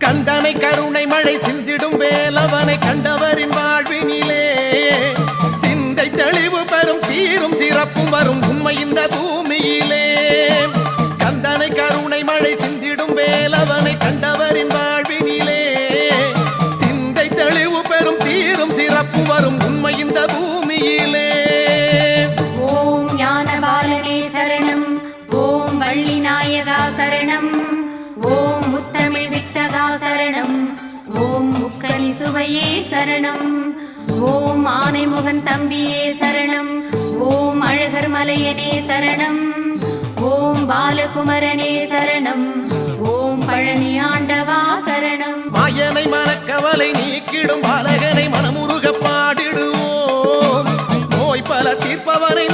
கந்தனை கருணை மழை சிந்திடும் வேலவனை கண்டவரின் வாழ்வினிலே சிந்தை தெளிவு பெறும் சீரும் சிறப்பும் வரும் உண்மை இந்த பூமியிலே. கந்தனை கருணை மழை சிந்திடும் வேலவனை கண்டவரின் வாழ்வினிலே சிந்தை தெளிவு பெறும் சீரும் சிறப்பும் வரும் உண்மை இந்த பூமியிலே. ஓம் ஞானபாலனே சரணம், ஓம் வள்ளி நாயகா சரணம், ஓம் முத்தமிழ் வித்தகா சரணம், ஓம் முக்கலி சுவையே சரணம், ஓம் ஆனைமுகன் தம்பியே சரணம், ஓம் அழகர் மலையனே சரணம், ஓம் பாலகுமரனே சரணம், ஓம் பழனி ஆண்டவா சரணம். மாயனை மனக்கவலை நீக்கிடும் பாலகனை மனமுருக பாடிடுவோம், நோய் பல தீர்ப்பவனை